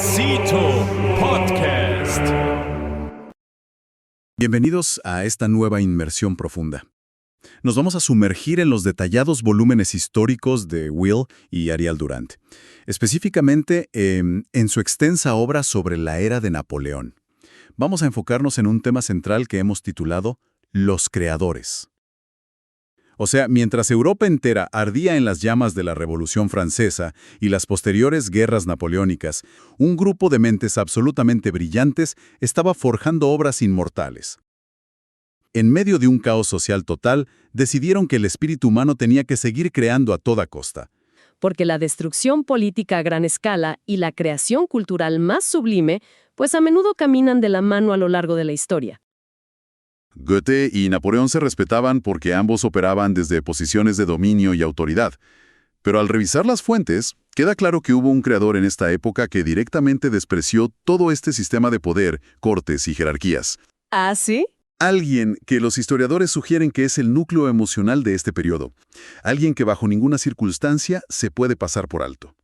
Cito Podcast. Bienvenidos a esta nueva inmersión profunda. Nos vamos a sumergir en los detallados volúmenes históricos de Will y Ariel Durant, específicamente en su extensa obra sobre la era de Napoleón. Vamos a enfocarnos en un tema central que hemos titulado Los creadores. O sea, mientras Europa entera ardía en las llamas de la Revolución Francesa y las posteriores guerras napoleónicas, un grupo de mentes absolutamente brillantes estaba forjando obras inmortales. En medio de un caos social total, decidieron que el espíritu humano tenía que seguir creando a toda costa. Porque la destrucción política a gran escala y la creación cultural más sublime, pues a menudo caminan de la mano a lo largo de la historia. Goethe y Napoleón se respetaban porque ambos operaban desde posiciones de dominio y autoridad. Pero al revisar las fuentes, queda claro que hubo un creador en esta época que directamente despreció todo este sistema de poder, cortes y jerarquías. ¿Ah, sí? Alguien que los historiadores sugieren que es el núcleo emocional de este periodo. Alguien que bajo ninguna circunstancia se puede pasar por alto.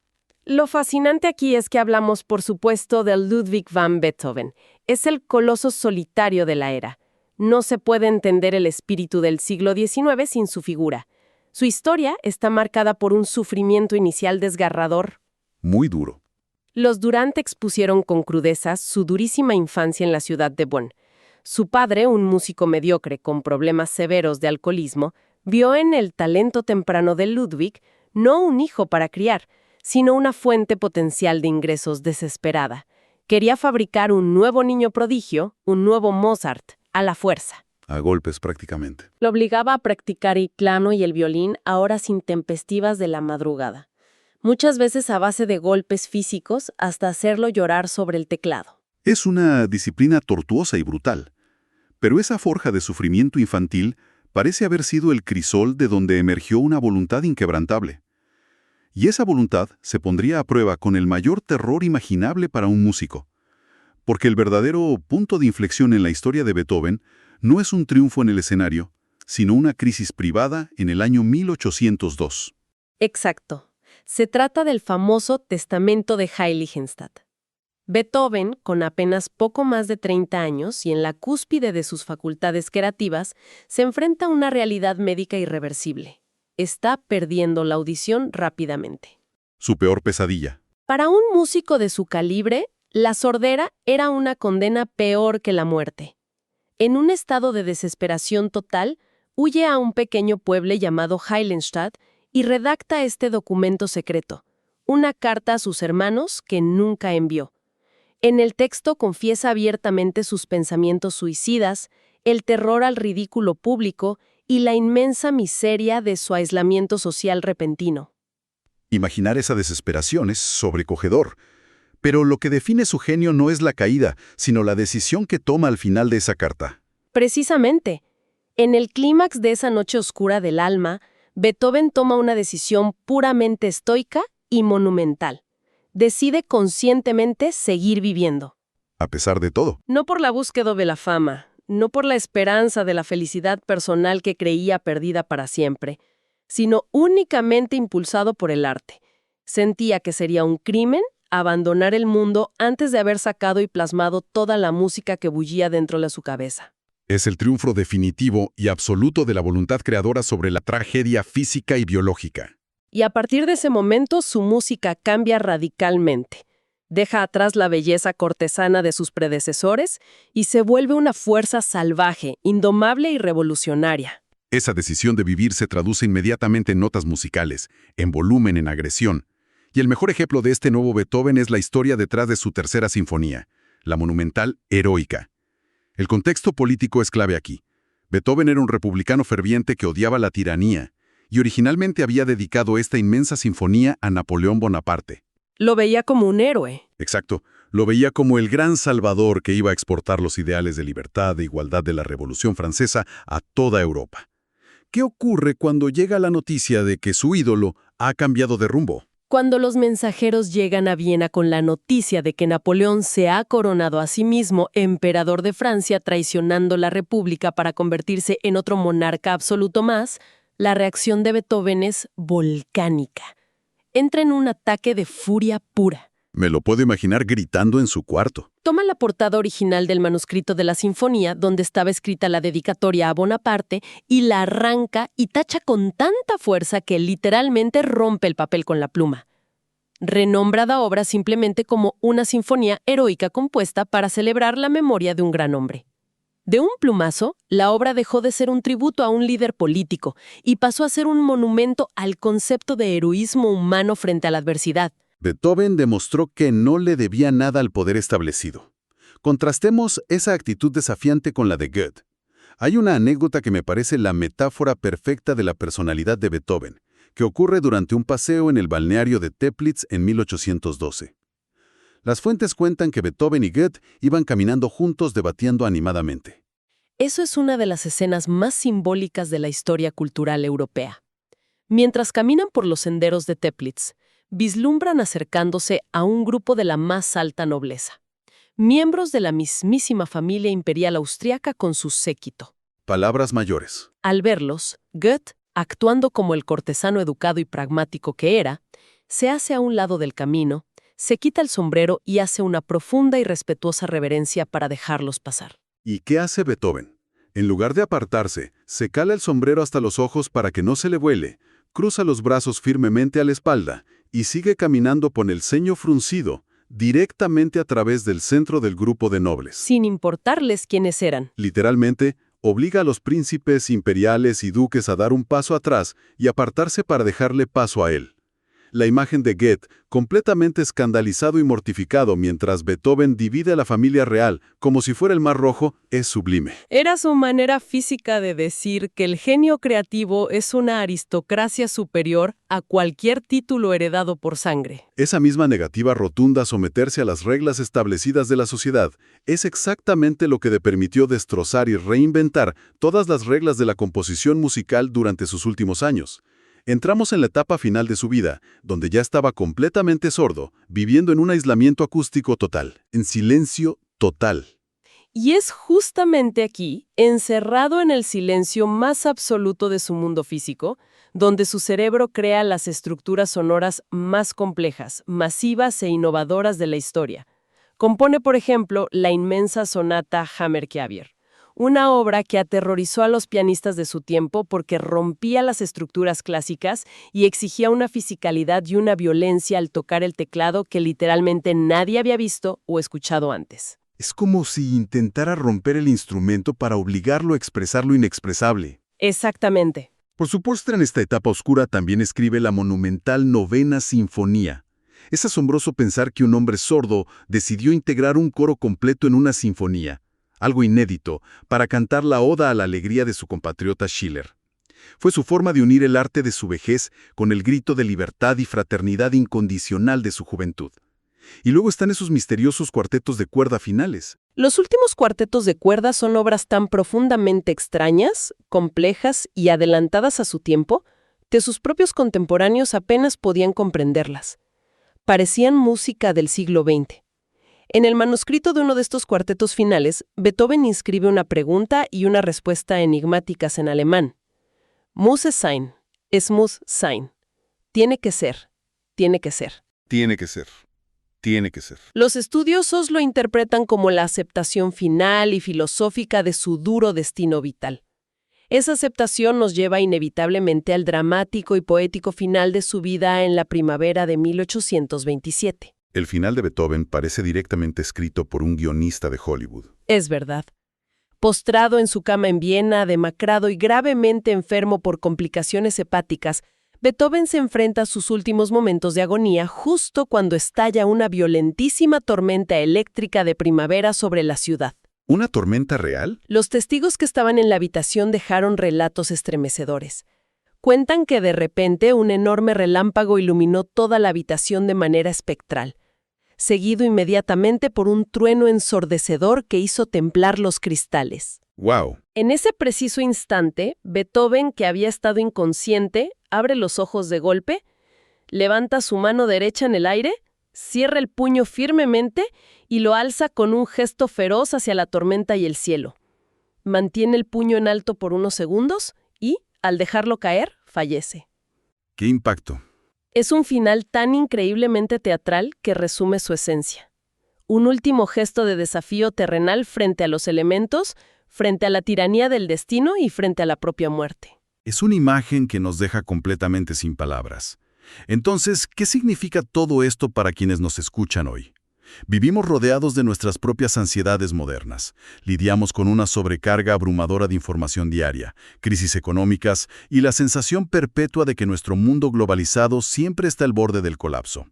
Lo fascinante aquí es que hablamos, por supuesto, de Ludwig van Beethoven. Es el coloso solitario de la era. No se puede entender el espíritu del siglo XIX sin su figura. Su historia está marcada por un sufrimiento inicial desgarrador. Muy duro. Los Durant expusieron con crudeza su durísima infancia en la ciudad de Bonn. Su padre, un músico mediocre con problemas severos de alcoholismo, vio en el talento temprano de Ludwig no un hijo para criar, sino una fuente potencial de ingresos desesperada. Quería fabricar un nuevo niño prodigio, un nuevo Mozart, a la fuerza. A golpes prácticamente. Lo obligaba a practicar el piano y el violín a horas intempestivas de la madrugada, muchas veces a base de golpes físicos hasta hacerlo llorar sobre el teclado. Es una disciplina tortuosa y brutal. Pero esa forja de sufrimiento infantil parece haber sido el crisol de donde emergió una voluntad inquebrantable. Y esa voluntad se pondría a prueba con el mayor terror imaginable para un músico. Porque el verdadero punto de inflexión en la historia de Beethoven no es un triunfo en el escenario, sino una crisis privada en el año 1802. Exacto. Se trata del famoso Testamento de Heiligenstadt. Beethoven, con apenas poco más de 30 años y en la cúspide de sus facultades creativas, se enfrenta a una realidad médica irreversible. Está perdiendo la audición rápidamente. Su peor pesadilla. Para un músico de su calibre, la sordera era una condena peor que la muerte. En un estado de desesperación total, huye a un pequeño pueblo llamado Heiligenstadt y redacta este documento secreto, una carta a sus hermanos que nunca envió. En el texto confiesa abiertamente sus pensamientos suicidas, el terror al ridículo público y la inmensa miseria de su aislamiento social repentino. Imaginar esa desesperación es sobrecogedor. Pero lo que define su genio no es la caída, sino la decisión que toma al final de esa carta. Precisamente. En el clímax de esa noche oscura del alma, Beethoven toma una decisión puramente estoica y monumental. Decide conscientemente seguir viviendo. A pesar de todo. No por la búsqueda de la fama, no por la esperanza de la felicidad personal que creía perdida para siempre, sino únicamente impulsado por el arte. Sentía que sería un crimen abandonar el mundo antes de haber sacado y plasmado toda la música que bullía dentro de su cabeza. Es el triunfo definitivo y absoluto de la voluntad creadora sobre la tragedia física y biológica. Y a partir de ese momento su música cambia radicalmente. Deja atrás la belleza cortesana de sus predecesores y se vuelve una fuerza salvaje, indomable y revolucionaria. Esa decisión de vivir se traduce inmediatamente en notas musicales, en volumen, en agresión. Y el mejor ejemplo de este nuevo Beethoven es la historia detrás de su tercera sinfonía, la monumental Heroica. El contexto político es clave aquí. Beethoven era un republicano ferviente que odiaba la tiranía, y originalmente había dedicado esta inmensa sinfonía a Napoleón Bonaparte. Lo veía como un héroe. Exacto, lo veía como el gran salvador que iba a exportar los ideales de libertad e igualdad de la Revolución Francesa a toda Europa. ¿Qué ocurre cuando llega la noticia de que su ídolo ha cambiado de rumbo? Cuando los mensajeros llegan a Viena con la noticia de que Napoleón se ha coronado a sí mismo emperador de Francia traicionando la República para convertirse en otro monarca absoluto más, la reacción de Beethoven es volcánica. Entra en un ataque de furia pura. Me lo puedo imaginar gritando en su cuarto. Toma la portada original del manuscrito de la sinfonía, donde estaba escrita la dedicatoria a Bonaparte, y la arranca y tacha con tanta fuerza que literalmente rompe el papel con la pluma. Renombra la obra simplemente como una sinfonía heroica compuesta para celebrar la memoria de un gran hombre. De un plumazo, la obra dejó de ser un tributo a un líder político y pasó a ser un monumento al concepto de heroísmo humano frente a la adversidad. Beethoven demostró que no le debía nada al poder establecido. Contrastemos esa actitud desafiante con la de Goethe. Hay una anécdota que me parece la metáfora perfecta de la personalidad de Beethoven, que ocurre durante un paseo en el balneario de Teplitz en 1812. Las fuentes cuentan que Beethoven y Goethe iban caminando juntos debatiendo animadamente. Eso es una de las escenas más simbólicas de la historia cultural europea. Mientras caminan por los senderos de Teplitz, vislumbran acercándose a un grupo de la más alta nobleza, miembros de la mismísima familia imperial austriaca con su séquito. Palabras mayores. Al verlos, Goethe, actuando como el cortesano educado y pragmático que era, se hace a un lado del camino, se quita el sombrero y hace una profunda y respetuosa reverencia para dejarlos pasar. ¿Y qué hace Beethoven? En lugar de apartarse, se cala el sombrero hasta los ojos para que no se le vuele, cruza los brazos firmemente a la espalda y sigue caminando con el ceño fruncido, directamente a través del centro del grupo de nobles. Sin importarles quiénes eran. Literalmente, obliga a los príncipes imperiales y duques a dar un paso atrás y apartarse para dejarle paso a él. La imagen de Goethe, completamente escandalizado y mortificado mientras Beethoven divide a la familia real como si fuera el Mar Rojo, es sublime. Era su manera física de decir que el genio creativo es una aristocracia superior a cualquier título heredado por sangre. Esa misma negativa rotunda a someterse a las reglas establecidas de la sociedad es exactamente lo que le permitió destrozar y reinventar todas las reglas de la composición musical durante sus últimos años. Entramos en la etapa final de su vida, donde ya estaba completamente sordo, viviendo en un aislamiento acústico total, en silencio total. Y es justamente aquí, encerrado en el silencio más absoluto de su mundo físico, donde su cerebro crea las estructuras sonoras más complejas, masivas e innovadoras de la historia. Compone, por ejemplo, la inmensa sonata Hammerklavier, una obra que aterrorizó a los pianistas de su tiempo porque rompía las estructuras clásicas y exigía una fisicalidad y una violencia al tocar el teclado que literalmente nadie había visto o escuchado antes. Es como si intentara romper el instrumento para obligarlo a expresar lo inexpresable. Exactamente. Por su postre en esta etapa oscura también escribe la monumental Novena Sinfonía. Es asombroso pensar que un hombre sordo decidió integrar un coro completo en una sinfonía, algo inédito, para cantar la oda a la alegría de su compatriota Schiller. Fue su forma de unir el arte de su vejez con el grito de libertad y fraternidad incondicional de su juventud. Y luego están esos misteriosos cuartetos de cuerda finales. Los últimos cuartetos de cuerda son obras tan profundamente extrañas, complejas y adelantadas a su tiempo, que sus propios contemporáneos apenas podían comprenderlas. Parecían música del siglo XX. En el manuscrito de uno de estos cuartetos finales, Beethoven inscribe una pregunta y una respuesta enigmáticas en alemán. Muss es sein, es muss sein. Tiene que ser, tiene que ser. Tiene que ser. Tiene que ser. Los estudiosos lo interpretan como la aceptación final y filosófica de su duro destino vital. Esa aceptación nos lleva inevitablemente al dramático y poético final de su vida en la primavera de 1827. El final de Beethoven parece directamente escrito por un guionista de Hollywood. Es verdad. Postrado en su cama en Viena, demacrado y gravemente enfermo por complicaciones hepáticas, Beethoven se enfrenta a sus últimos momentos de agonía justo cuando estalla una violentísima tormenta eléctrica de primavera sobre la ciudad. ¿Una tormenta real? Los testigos que estaban en la habitación dejaron relatos estremecedores. Cuentan que de repente un enorme relámpago iluminó toda la habitación de manera espectral, seguido inmediatamente por un trueno ensordecedor que hizo temblar los cristales. ¡Wow! En ese preciso instante, Beethoven, que había estado inconsciente, abre los ojos de golpe, levanta su mano derecha en el aire, cierra el puño firmemente y lo alza con un gesto feroz hacia la tormenta y el cielo. Mantiene el puño en alto por unos segundos y, al dejarlo caer, fallece. ¡Qué impacto! Es un final tan increíblemente teatral que resume su esencia. Un último gesto de desafío terrenal frente a los elementos, frente a la tiranía del destino y frente a la propia muerte. Es una imagen que nos deja completamente sin palabras. Entonces, ¿qué significa todo esto para quienes nos escuchan hoy? Vivimos rodeados de nuestras propias ansiedades modernas. Lidiamos con una sobrecarga abrumadora de información diaria, crisis económicas y la sensación perpetua de que nuestro mundo globalizado siempre está al borde del colapso.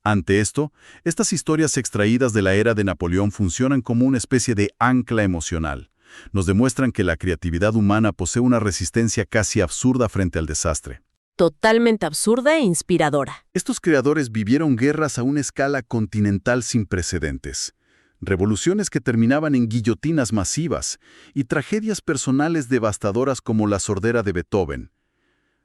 Ante esto, estas historias extraídas de la era de Napoleón funcionan como una especie de ancla emocional. Nos demuestran que la creatividad humana posee una resistencia casi absurda frente al desastre. Totalmente absurda e inspiradora. Estos creadores vivieron guerras a una escala continental sin precedentes, revoluciones que terminaban en guillotinas masivas y tragedias personales devastadoras como la sordera de Beethoven.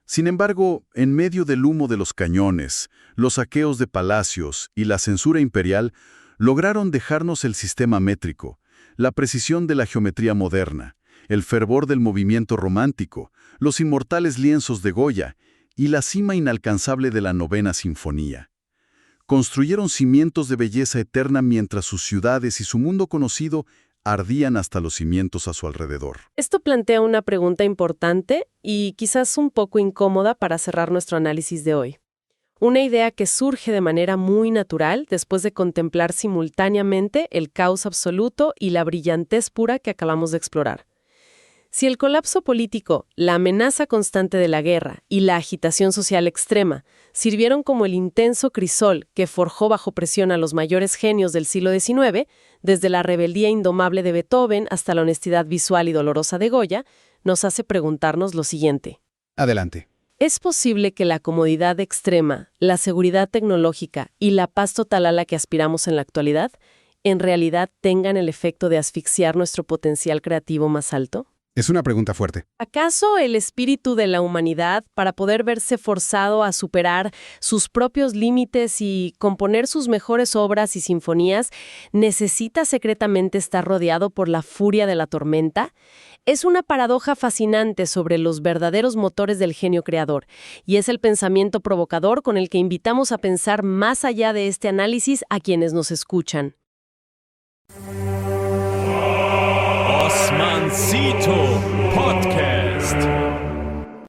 Sin embargo, en medio del humo de los cañones, los saqueos de palacios y la censura imperial, lograron dejarnos el sistema métrico, la precisión de la geometría moderna, el fervor del movimiento romántico, los inmortales lienzos de Goya y la cima inalcanzable de la Novena Sinfonía. Construyeron cimientos de belleza eterna mientras sus ciudades y su mundo conocido ardían hasta los cimientos a su alrededor. Esto plantea una pregunta importante y quizás un poco incómoda para cerrar nuestro análisis de hoy. Una idea que surge de manera muy natural después de contemplar simultáneamente el caos absoluto y la brillantez pura que acabamos de explorar. Si el colapso político, la amenaza constante de la guerra y la agitación social extrema sirvieron como el intenso crisol que forjó bajo presión a los mayores genios del siglo XIX, desde la rebeldía indomable de Beethoven hasta la honestidad visual y dolorosa de Goya, nos hace preguntarnos lo siguiente. Adelante. ¿Es posible que la comodidad extrema, la seguridad tecnológica y la paz total a la que aspiramos en la actualidad, en realidad tengan el efecto de asfixiar nuestro potencial creativo más alto? Es una pregunta fuerte. ¿Acaso el espíritu de la humanidad, para poder verse forzado a superar sus propios límites y componer sus mejores obras y sinfonías, necesita secretamente estar rodeado por la furia de la tormenta? Es una paradoja fascinante sobre los verdaderos motores del genio creador, y es el pensamiento provocador con el que invitamos a pensar más allá de este análisis a quienes nos escuchan. Osmancito Podcast.